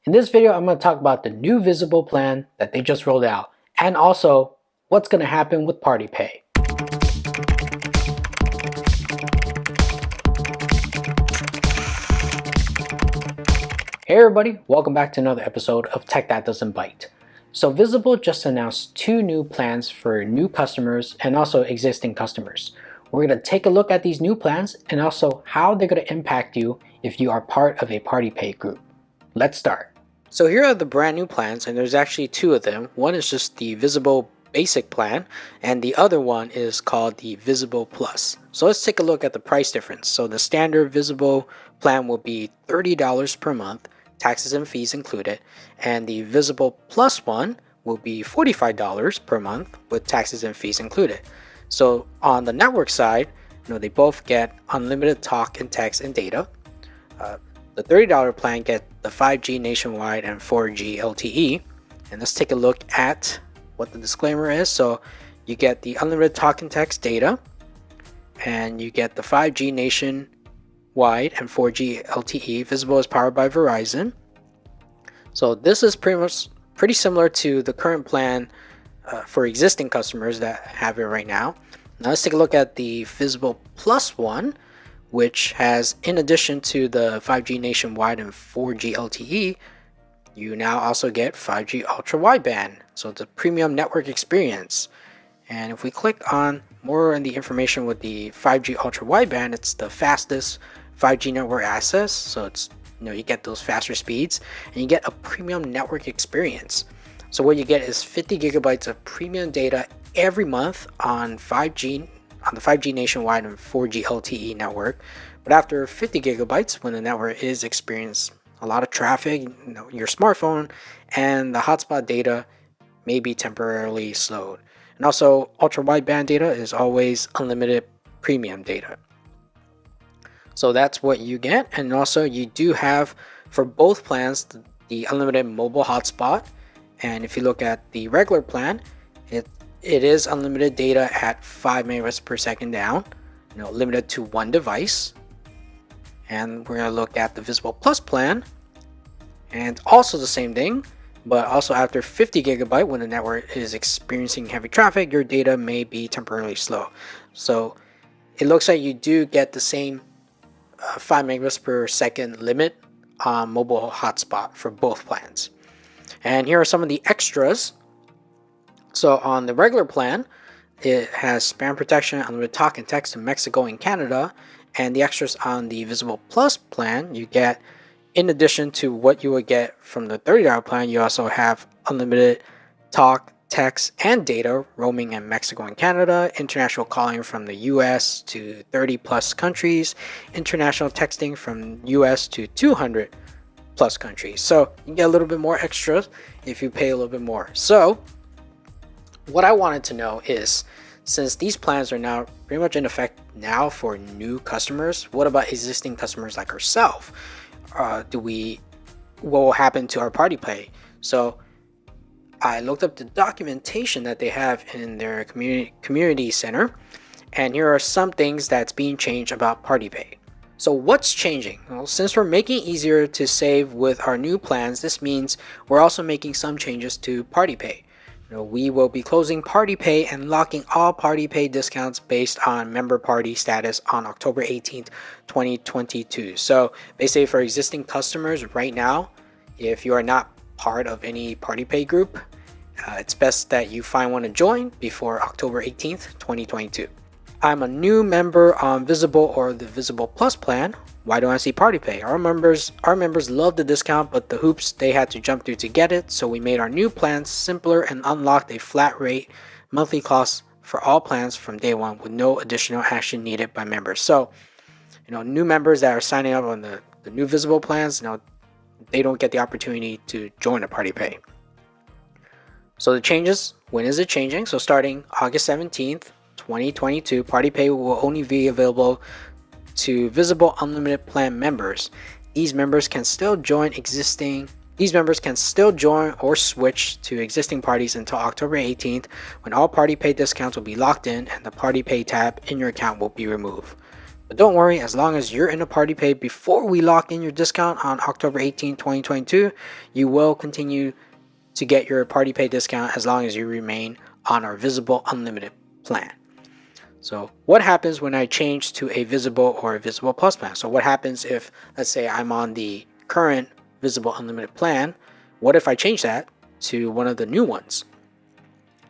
In this video, I'm going to talk about the new Visible plan that they just rolled out, and also what's going to happen with Party Pay. Hey everybody, welcome back to another episode of Tech That Doesn't Bite. So Visible just announced two new plans for new customers and also existing customers. We're going to take a look at these new plans and also how they're going to impact you if you are part of a Party Pay group. Let's start. So here are the brand new plans, and there's actually two of them. One is just the Visible Basic plan, and the other one is called the Visible Plus. So let's take a look at the price difference. So the standard Visible plan will be $30 per month, taxes and fees included, and the Visible Plus one will be $45 per month with taxes and fees included. So on the network side, they both get unlimited talk and text and data. The $30 plan gets the 5G nationwide and 4G LTE. And let's take a look at what the disclaimer is. So you get the unlimited talk and text data, and you get the 5G nationwide and 4G LTE. Visible is powered by Verizon. So this is pretty similar to the current plan for existing customers that have it right now. Now let's take a look at the Visible Plus one, which has, in addition to the 5G nationwide and 4G LTE, you now also get 5G ultra wideband. So it's a premium network experience. And if we click on more on the information with the 5G ultra wideband, it's the fastest 5G network access. So it's you get those faster speeds, and you get a premium network experience. So what you get is 50 gigabytes of premium data every month on the 5G nationwide and 4G LTE network. But after 50 gigabytes, when the network is experiencing a lot of traffic, your smartphone and the hotspot data may be temporarily slowed. And also, ultra wideband data is always unlimited premium data. So that's what you get. And also you do have, for both plans, the unlimited mobile hotspot. And if you look at the regular plan, it is unlimited data at 5 megabits per second down, limited to one device. And we're going to look at the Visible Plus plan, and also the same thing, but also after 50 gigabyte, when the network is experiencing heavy traffic, your data may be temporarily slow. So it looks like you do get the same 5 megabits per second limit on mobile hotspot for both plans. And here are some of the extras. So on the regular plan, it has spam protection, unlimited talk and text in Mexico and Canada. And the extras on the Visible Plus plan, you get, in addition to what you would get from the $30 plan, you also have unlimited talk, text, and data roaming in Mexico and Canada, international calling from the US to 30 plus countries, international texting from US to 200 plus countries. So you get a little bit more extra if you pay a little bit more. So what I wanted to know is, since these plans are now pretty much in effect now for new customers, what about existing customers like ourselves? What will happen to our Party Pay? So I looked up the documentation that they have in their community center, and here are some things that's being changed about Party Pay. So what's changing? Well, since we're making it easier to save with our new plans, this means we're also making some changes to Party Pay. We will be closing Party Pay and locking all Party Pay discounts based on member party status on October 18th, 2022. So basically, for existing customers right now, if you are not part of any Party Pay group, it's best that you find one to join before October 18th, 2022. I'm a new member on Visible or the Visible Plus plan. Why don't I see Party Pay? Our members love the discount, but the hoops they had to jump through to get it. So we made our new plans simpler and unlocked a flat rate monthly cost for all plans from day one with no additional action needed by members. So, new members that are signing up on the new Visible plans, they don't get the opportunity to join a Party Pay. So the changes, when is it changing? So starting August 17th, 2022, Party Pay will only be available to Visible Unlimited Plan members. These members can still join or switch to existing parties until October 18th, when all Party Pay discounts will be locked in and the Party Pay tab in your account will be removed. But don't worry, as long as you're in a party pay before we lock in your discount on October 18, 2022, you will continue to get your party pay discount as long as you remain on our Visible Unlimited plan. So what happens when I change to a Visible or a Visible Plus plan? So what happens if, let's say, I'm on the current Visible Unlimited plan? What if I change that to one of the new ones?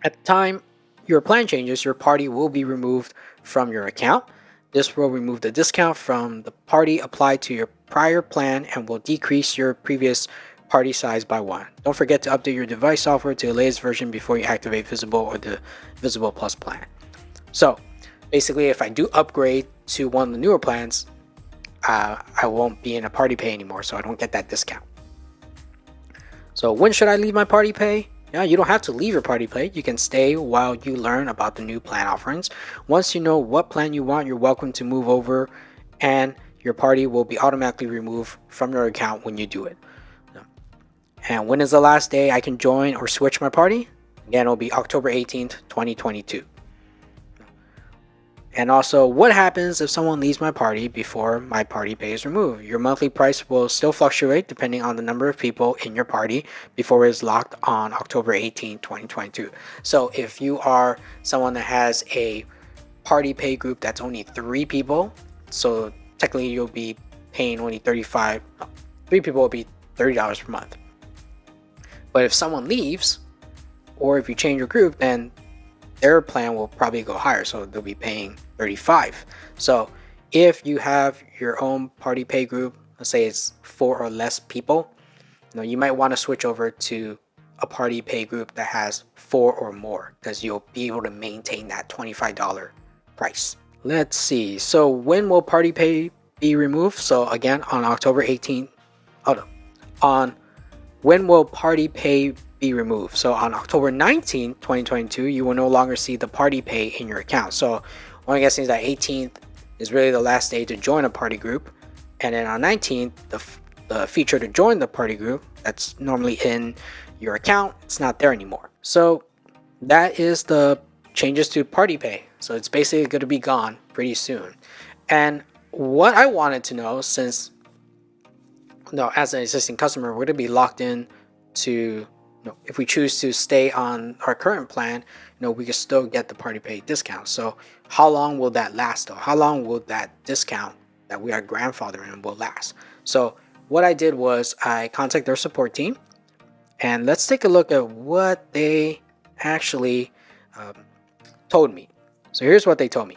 At the time your plan changes, your party will be removed from your account. This will remove the discount from the party applied to your prior plan and will decrease your previous party size by 1. Don't forget to update your device software to the latest version before you activate Visible or the Visible Plus plan. So basically, if I do upgrade to one of the newer plans, I won't be in a party pay anymore, so I don't get that discount. So when should I leave my party pay? Yeah, you don't have to leave your party pay. You can stay while you learn about the new plan offerings. Once you know what plan you want, you're welcome to move over, and your party will be automatically removed from your account when you do it. And when is the last day I can join or switch my party? Again, it'll be October 18th, 2022. And also, what happens if someone leaves my party before my party pay is removed? Your monthly price will still fluctuate depending on the number of people in your party before it is locked on October 18, 2022. So if you are someone that has a party pay group that's only 3 people, so technically you'll be paying only 3 people will be $30 per month. But if someone leaves, or if you change your group, then their plan will probably go higher, so they'll be paying $35. So if you have your own party pay group, let's say it's 4 or less people, you might want to switch over to a party pay group that has 4 or more, because you'll be able to maintain that $25 price. Let's see. So when will party pay be removed? So again, on October 18th. When will party pay be removed? So on October 19th, 2022, you will no longer see the party pay in your account. So what I'm guessing is that 18th is really the last day to join a party group. And then on 19th, the feature to join the party group that's normally in your account, it's not there anymore. So that is the changes to party pay. So it's basically going to be gone pretty soon. And what I wanted to know, since as an existing customer, we're going to be locked in to, if we choose to stay on our current plan, we can still get the party pay discount. So how long will that last though? How long will that discount that we are grandfathering in will last? So what I did was I contacted their support team, and let's take a look at what they actually told me. So here's what they told me.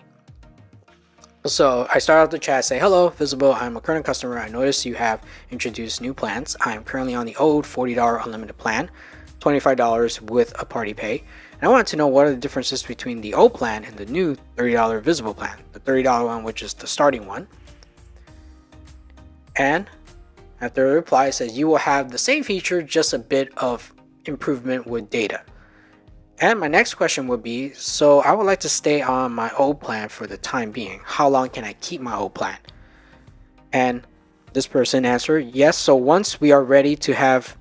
So I start out the chat, say, hello, Visible, I'm a current customer. I noticed you have introduced new plans. I am currently on the old $40 unlimited plan, $25 with a party pay. And I wanted to know what are the differences between the old plan and the new $30 Visible plan, the $30 one, which is the starting one. And after the reply, it says you will have the same feature, just a bit of improvement with data. And my next question would be, so I would like to stay on my old plan for the time being. How long can I keep my old plan? And this person answered, yes. So once we are ready to have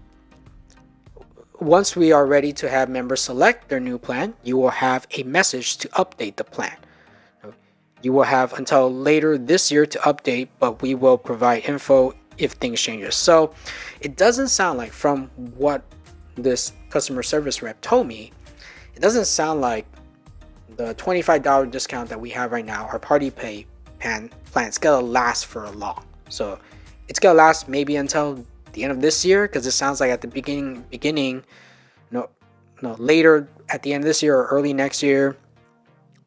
members select their new plan, you will have a message to update the plan. You will have until later this year to update, but we will provide info if things changes. So it doesn't sound like, from what this customer service rep told me, it doesn't sound like the $25 discount that we have right now, our party pay plan, it's gonna last for long. So it's gonna last maybe until the end of this year, because it sounds like at the beginning, later at the end of this year or early next year,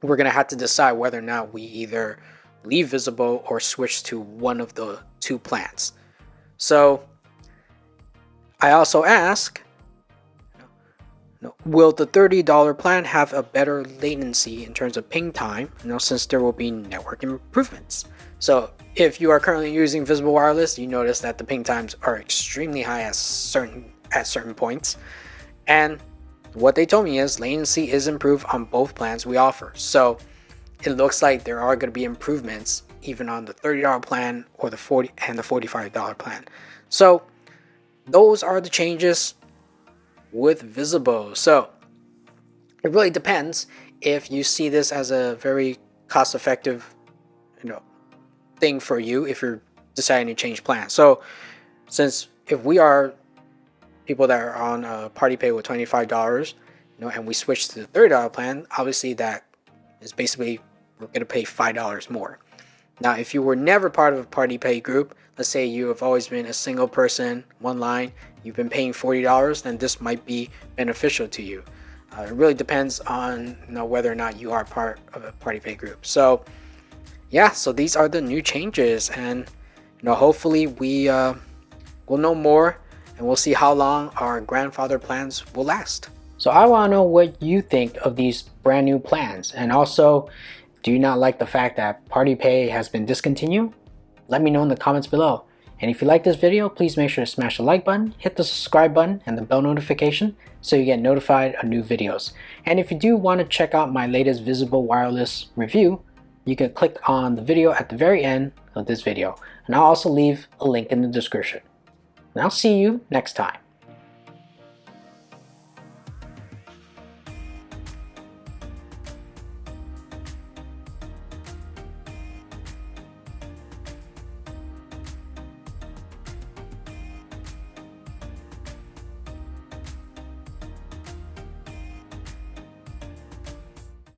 we're gonna have to decide whether or not we either leave Visible or switch to one of the 2 plans. So I also ask, will the $30 plan have a better latency in terms of ping time, since there will be network improvements? So if you are currently using Visible Wireless, you notice that the ping times are extremely high at certain points. And what they told me is latency is improved on both plans we offer. So it looks like there are going to be improvements even on the $30 plan or the $40 and the $45 plan. So those are the changes with Visible. So it really depends if you see this as a very cost-effective thing for you if you're deciding to change plans. So since if we are people that are on a party pay with $25, and we switch to the $30 plan, obviously that is basically we're going to pay $5 more. Now, if you were never part of a party pay group, let's say you have always been a single person, one line, you've been paying $40, then this might be beneficial to you. It really depends on whether or not you are part of a party pay group. So yeah, so these are the new changes, and hopefully we will know more, and we'll see how long our grandfather plans will last. So I want to know what you think of these brand new plans, and also, do you not like the fact that party pay has been discontinued? Let me know in the comments below. And if you like this video, please make sure to smash the like button, hit the subscribe button and the bell notification so you get notified of new videos. And if you do want to check out my latest Visible Wireless review, you can click on the video at the very end of this video. And I'll also leave a link in the description. And I'll see you next time.